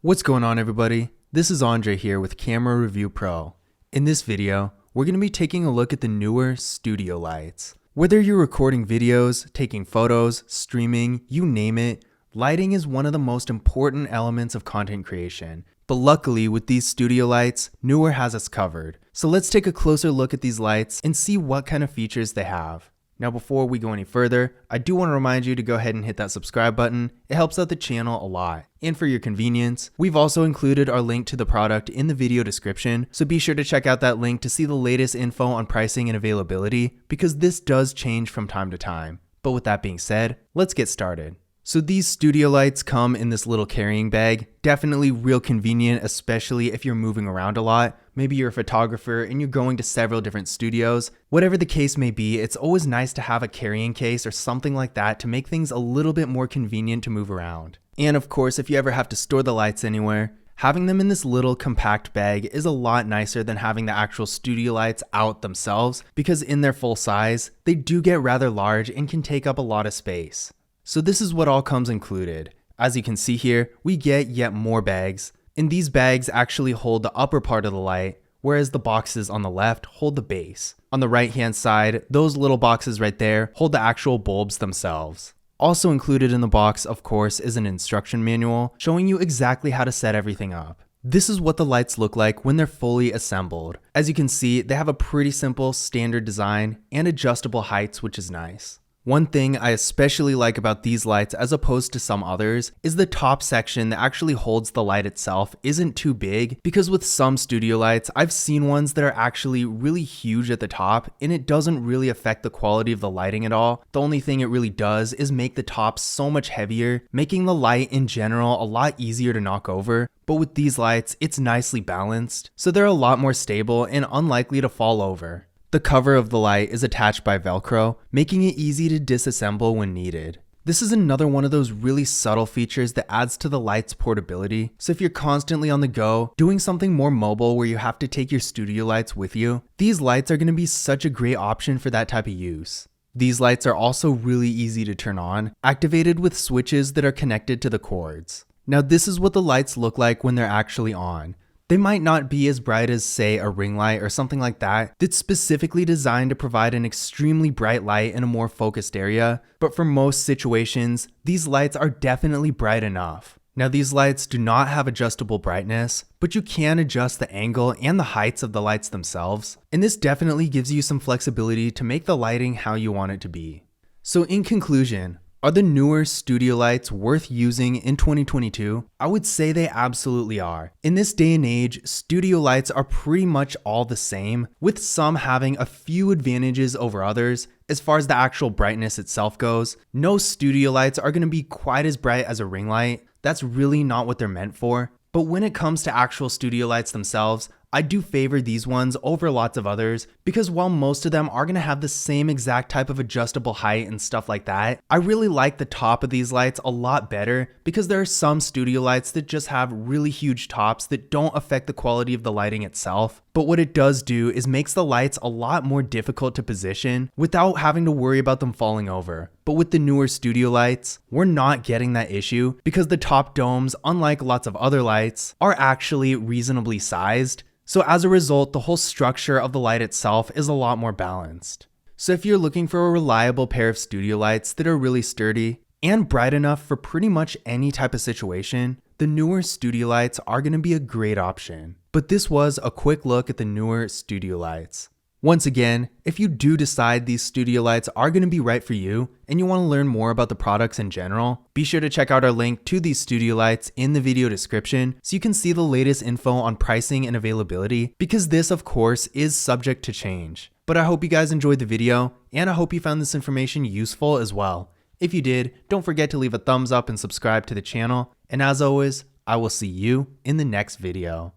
What's going on, everybody? This is Andre here with Camera Review Pro. In this video, we're going to be taking a look at the Neewer studio lights. Whether you're recording videos, taking photos, streaming, you name it, lighting is one of the most important elements of content creation. But luckily, with these studio lights, Neewer has us covered. So let's take a closer look at these lights and see what kind of features they have. Now, before we go any further, I do want to remind you to go ahead and hit that subscribe button. It helps out the channel a lot. And for your convenience, we've also included our link to the product in the video description, so be sure to check out that link to see the latest info on pricing and availability, because this does change from time to time. But with that being said, let's get started. So these studio lights come in this little carrying bag, definitely real convenient, especially if you're moving around a lot. Maybe you're a photographer and you're going to several different studios. Whatever the case may be, it's always nice to have a carrying case or something like that to make things a little bit more convenient to move around. And of course, if you ever have to store the lights anywhere, having them in this little compact bag is a lot nicer than having the actual studio lights out themselves, because in their full size, they do get rather large and can take up a lot of space. So this is what all comes included. As you can see here, we get yet more bags, and these bags actually hold the upper part of the light, whereas the boxes on the left hold the base. On the right hand side, those little boxes right there hold the actual bulbs themselves. Also included in the box, of course, is an instruction manual showing you exactly how to set everything up. This is what the lights look like when they're fully assembled. As you can see, they have a pretty simple standard design and adjustable heights, which is nice. One thing I especially like about these lights as opposed to some others is the top section that actually holds the light itself isn't too big, because with some studio lights, I've seen ones that are actually really huge at the top and it doesn't really affect the quality of the lighting at all. The only thing it really does is make the top so much heavier, making the light in general a lot easier to knock over. But with these lights, it's nicely balanced, so they're a lot more stable and unlikely to fall over. The cover of the light is attached by Velcro, making it easy to disassemble when needed. This is another one of those really subtle features that adds to the light's portability. So if you're constantly on the go, doing something more mobile where you have to take your studio lights with you, these lights are going to be such a great option for that type of use. These lights are also really easy to turn on, activated with switches that are connected to the cords. Now this is what the lights look like when they're actually on. They might not be as bright as, say, a ring light or something like that that's specifically designed to provide an extremely bright light in a more focused area, but for most situations, these lights are definitely bright enough. Now these lights do not have adjustable brightness, but you can adjust the angle and the heights of the lights themselves, and this definitely gives you some flexibility to make the lighting how you want it to be. So in conclusion, are the Neewer studio lights worth using in 2022? I would say they absolutely are. In this day and age, studio lights are pretty much all the same, with some having a few advantages over others. As far as the actual brightness itself goes, no studio lights are going to be quite as bright as a ring light. That's really not what they're meant for. But when it comes to actual studio lights themselves, I do favor these ones over lots of others, because while most of them are going to have the same exact type of adjustable height and stuff like that, I really like the top of these lights a lot better, because there are some studio lights that just have really huge tops that don't affect the quality of the lighting itself. But what it does do is makes the lights a lot more difficult to position without having to worry about them falling over. But with the Neewer studio lights, we're not getting that issue, because the top domes, unlike lots of other lights, are actually reasonably sized. So as a result, the whole structure of the light itself is a lot more balanced. So if you're looking for a reliable pair of studio lights that are really sturdy and bright enough for pretty much any type of situation, the Neewer studio lights are going to be a great option. But this was a quick look at the Neewer studio lights. Once again, if you do decide these studio lights are going to be right for you and you want to learn more about the products in general, be sure to check out our link to these studio lights in the video description so you can see the latest info on pricing and availability, because this, of course, is subject to change. But I hope you guys enjoyed the video, and I hope you found this information useful as well. If you did, don't forget to leave a thumbs up and subscribe to the channel, and as always, I will see you in the next video.